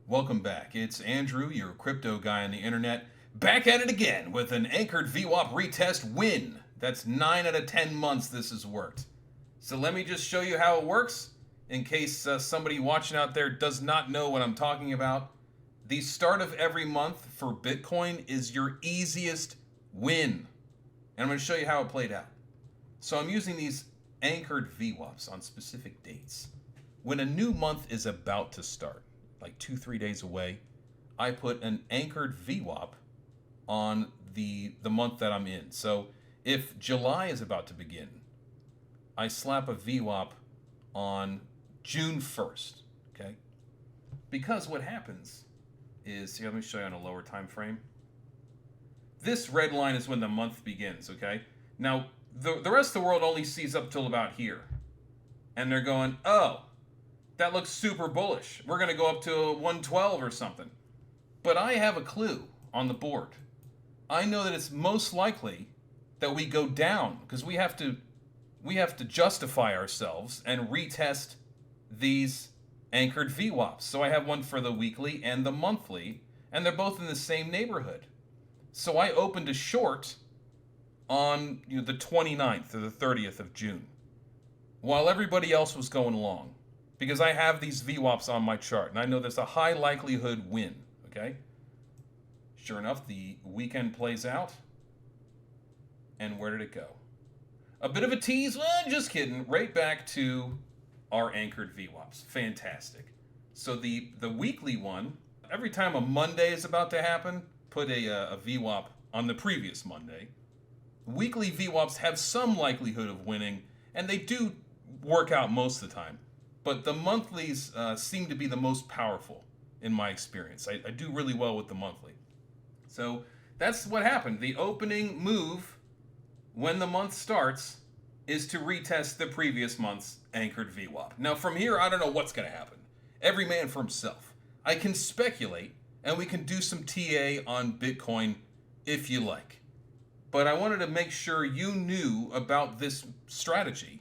Welcome back. It's Andrew, your crypto guy on the internet, back at it again with an anchored VWAP retest win. That's 9 out of 10 months this has worked. So let me just show you how it works in case somebody watching out there does not know what I'm talking about. The start of every month for Bitcoin is your easiest win. And I'm going to show you how it played out. So I'm using these anchored VWAPs on specific dates. When a new month is about to start, like 2-3 days away, I put an anchored VWAP on the month that I'm in. So if July is about to begin, I slap a VWAP on June 1st, okay? Because what happens is, here, let me show you on a lower time frame. This red line is when the month begins, okay? Now, the rest of the world only sees up till about here. And they're going, oh, that looks super bullish. We're going to go up to 112 or something. But I have a clue on the board. I know that it's most likely that we go down because we have to justify ourselves and retest these anchored VWAPs. So I have one for the weekly and the monthly, and they're both in the same neighborhood. So I opened a short on the 29th or the 30th of June while everybody else was going long, because I have these VWAPs on my chart and I know there's a high likelihood win, okay? Sure enough, the weekend plays out, and where did it go? A bit of a tease, well, just kidding, right back to our anchored VWAPs. Fantastic. So the weekly one, every time a Monday is about to happen, put a VWAP on the previous Monday. Weekly VWAPs have some likelihood of winning, and they do work out most of the time. But the monthlies seem to be the most powerful in my experience. I do really well with the monthly. So that's what happened. The opening move when the month starts is to retest the previous month's anchored VWAP. Now from here, I don't know what's going to happen. Every man for himself. I can speculate, and we can do some TA on Bitcoin if you like. But I wanted to make sure you knew about this strategy.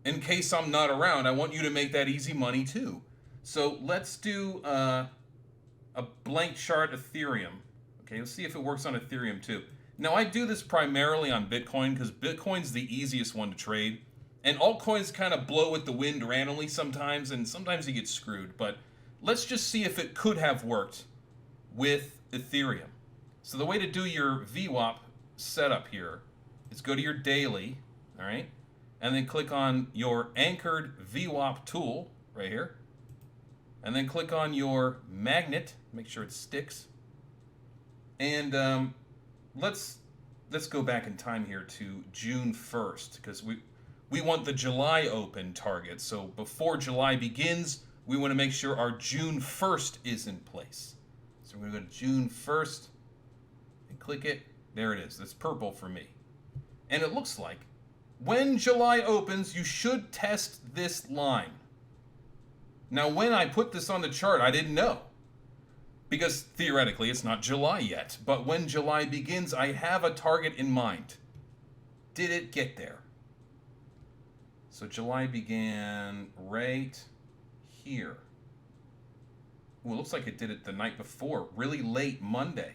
In case I'm not around, I want you to make that easy money too. So let's do a blank chart Ethereum. Okay, let's see if it works on Ethereum too. Now I do this primarily on Bitcoin because Bitcoin's the easiest one to trade. And altcoins kind of blow with the wind randomly sometimes, and sometimes you get screwed. But let's just see if it could have worked with Ethereum. So the way to do your VWAP setup here is go to your daily, all right? And then click on your anchored VWAP tool right here. And then click on your magnet, make sure it sticks. And let's go back in time here to June 1st, because we want the July open target. So before July begins, we want to make sure our June 1st is in place. So we're going to go to June 1st and click it. There it is. It's purple for me. And it looks like when July opens, you should test this line. Now, when I put this on the chart, I didn't know, because theoretically it's not July yet. But when July begins, I have a target in mind. Did it get there? So July began right here. Well, it looks like it did it the night before, really late Monday,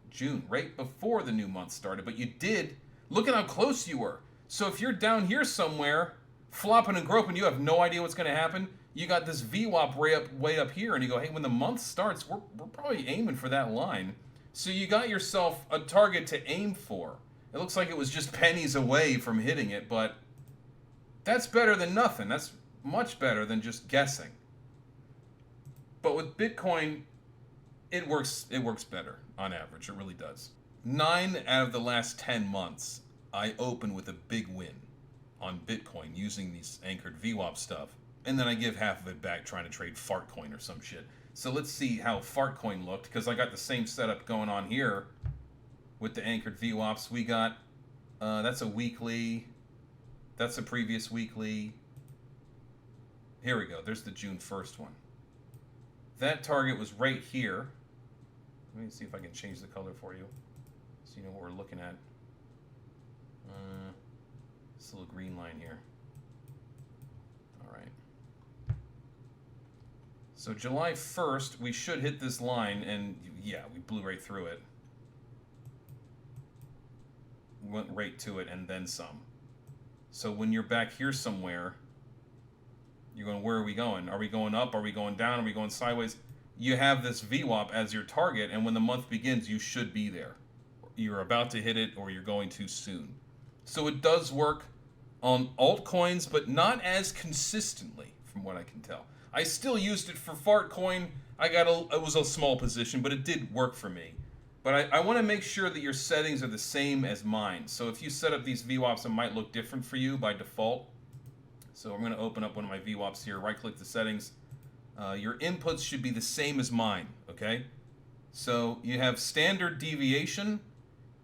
June, right before the new month started. But you did. Look at how close you were. So if you're down here somewhere, flopping and groping, you have no idea what's going to happen. You got this VWAP way up here, and you go, hey, when the month starts, we're probably aiming for that line. So you got yourself a target to aim for. It looks like it was just pennies away from hitting it, but that's better than nothing. That's much better than just guessing. But with Bitcoin, it works better on average. It really does. 9 out of the last 10 months, I open with a big win on Bitcoin using these anchored VWAP stuff. And then I give half of it back trying to trade Fartcoin or some shit. So let's see how Fartcoin looked, because I got the same setup going on here with the anchored VWAPs. We got, that's a weekly, that's a previous weekly. Here we go. There's the June 1st one. That target was right here. Let me see if I can change the color for you so you know what we're looking at. This little green line here. All right. So July 1st, we should hit this line, and yeah, we blew right through it. Went right to it and then some. So when you're back here somewhere, you're going, where are we going? Are we going up? Are we going down? Are we going sideways? You have this VWAP as your target, and when the month begins, you should be there. You're about to hit it, or you're going to soon. So it does work on altcoins, but not as consistently, from what I can tell. I still used it for Fartcoin. It was a small position, but it did work for me. But I want to make sure that your settings are the same as mine. So if you set up these VWAPs, it might look different for you by default. So I'm going to open up one of my VWAPs here, right-click the settings. Your inputs should be the same as mine, okay? So you have standard deviation.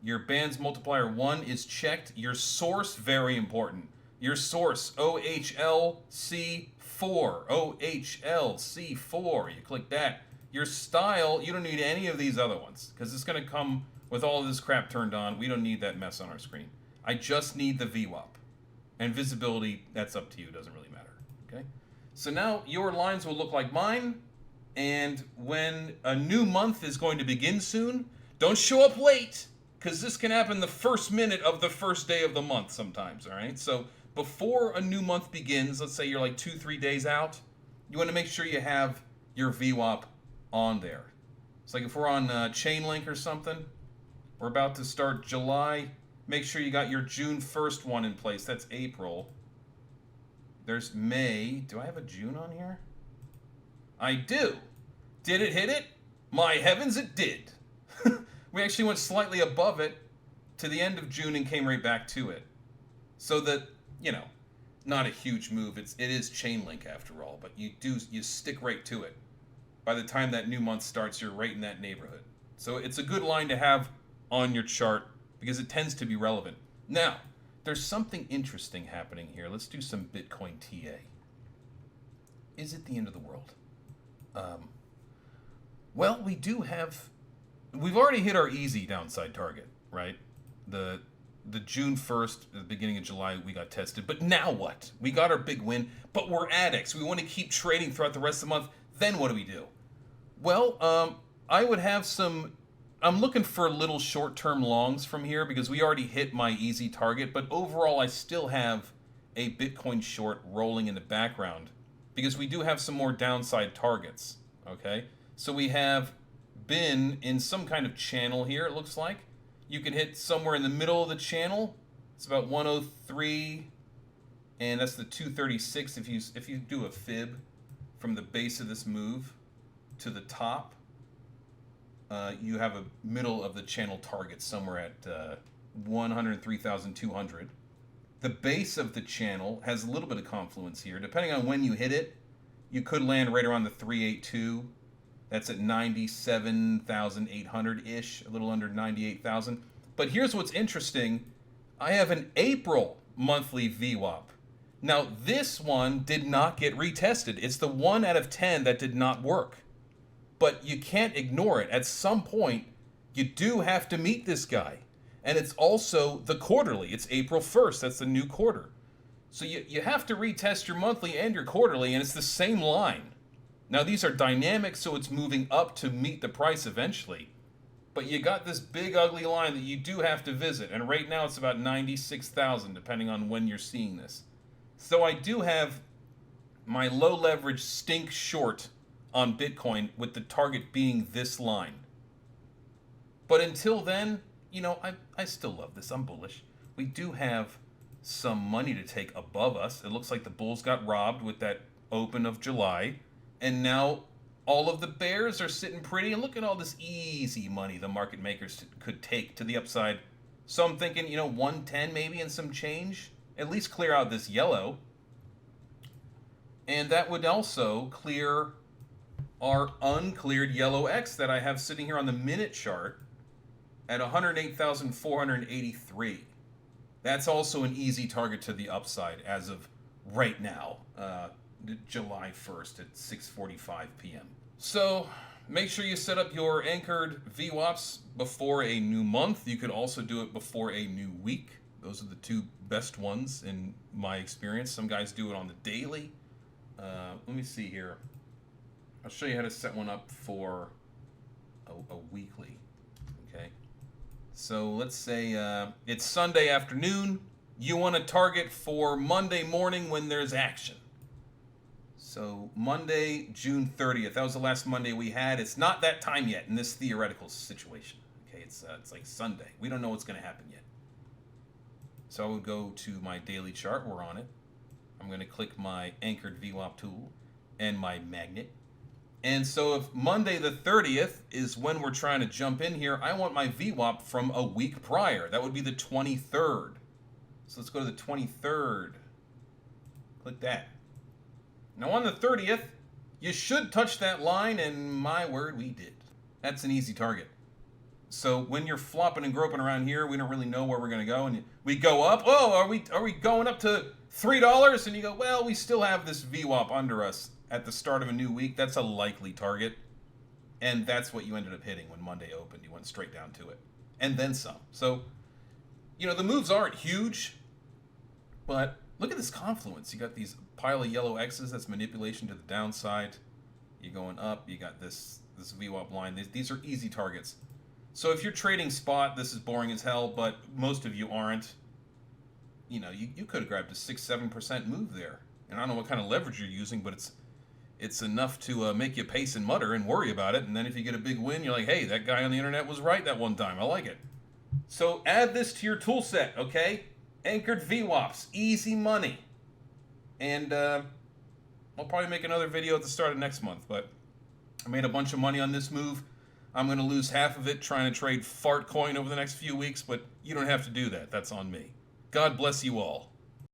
Your bands multiplier 1 is checked. Your source, very important. Your source, OHLC4. OHLC4. You click that. Your style, you don't need any of these other ones because it's going to come with all of this crap turned on. We don't need that mess on our screen. I just need the VWAP. And visibility, that's up to you. Doesn't really matter. Okay? So now your lines will look like mine. And when a new month is going to begin soon, don't show up late because this can happen the first minute of the first day of the month sometimes. All right? So before a new month begins, let's say you're like 2-3 days out, you want to make sure you have your VWAP on there. It's like if we're on Chainlink or something, we're about to start July. Make sure you got your June 1st one in place. That's April. There's May. Do I have a June on here? I do. Did it hit it? My heavens, it did. We actually went slightly above it to the end of June and came right back to it. So that, you know, not a huge move. It is Chainlink after all, but you stick right to it. By the time that new month starts, you're right in that neighborhood. So it's a good line to have on your chart because it tends to be relevant. Now, there's something interesting happening here. Let's do some Bitcoin TA. Is it the end of the world? Well, we've already hit our easy downside target, right? The June 1st, the beginning of July, we got tested. But now what? We got our big win, but we're addicts. We want to keep trading throughout the rest of the month. Then what do we do? Well, I would have I'm looking for little short-term longs from here because we already hit my easy target, but overall I still have a Bitcoin short rolling in the background because we do have some more downside targets, okay? So we have been in some kind of channel here, it looks like. You can hit somewhere in the middle of the channel. It's about 103, and that's the 236 if you do a fib from the base of this move to the top. You have a middle of the channel target somewhere at 103,200. The base of the channel has a little bit of confluence here. Depending on when you hit it, you could land right around the 382. That's at 97,800-ish, a little under 98,000. But here's what's interesting. I have an April monthly VWAP. Now, this one did not get retested. It's the 1 out of 10 that did not work. But you can't ignore it. At some point, you do have to meet this guy. And it's also the quarterly. It's April 1st. That's the new quarter. So you have to retest your monthly and your quarterly, and it's the same line. Now, these are dynamic, so it's moving up to meet the price eventually. But you got this big, ugly line that you do have to visit. And right now, it's about 96,000, depending on when you're seeing this. So I do have my low leverage stink short on Bitcoin with the target being this line. But until then, you know, I still love this. I'm bullish. We do have some money to take above us. It looks like the bulls got robbed with that open of July. And now all of the bears are sitting pretty. And look at all this easy money the market makers could take to the upside. So I'm thinking, you know, 110 maybe and some change. At least clear out this yellow. And that would also clear our uncleared yellow X that I have sitting here on the minute chart at 108,483. That's also an easy target to the upside as of right now, July 1st at 6:45 p.m. So make sure you set up your anchored VWAPs before a new month. You could also do it before a new week. Those are the two best ones in my experience. Some guys do it on the daily. Let me see here. I'll show you how to set one up for a weekly. Okay. So let's say it's Sunday afternoon. You want to target for Monday morning when there's action. So Monday, June 30th. That was the last Monday we had. It's not that time yet in this theoretical situation. Okay, it's like Sunday. We don't know what's going to happen yet. So I would go to my daily chart. We're on it. I'm going to click my anchored VWAP tool and my magnet. And so if Monday the 30th is when we're trying to jump in here, I want my VWAP from a week prior. That would be the 23rd. So let's go to the 23rd. Click that. Now on the 30th, you should touch that line, and my word, we did. That's an easy target. So when you're flopping and groping around here, we don't really know where we're going to go, and we go up. Oh, are we going up to $3? And you go, well, we still have this VWAP under us at the start of a new week. That's a likely target, and that's what you ended up hitting when Monday opened. You went straight down to it, and then some. So, you know, the moves aren't huge, but look at this confluence. You got these pile of yellow X's. That's manipulation to the downside. You're going up. You got this VWAP line. These are easy targets. So if you're trading spot, this is boring as hell, but most of you aren't. You know, you could have grabbed a 6-7% move there. And I don't know what kind of leverage you're using, but it's enough to make you pace and mutter and worry about it. And then if you get a big win, you're like, hey, that guy on the internet was right that one time. I like it. So add this to your tool set, okay? Anchored VWAPs, easy money. And I'll probably make another video at the start of next month, but I made a bunch of money on this move. I'm going to lose half of it trying to trade fart coin over the next few weeks, but you don't have to do that. That's on me. God bless you all.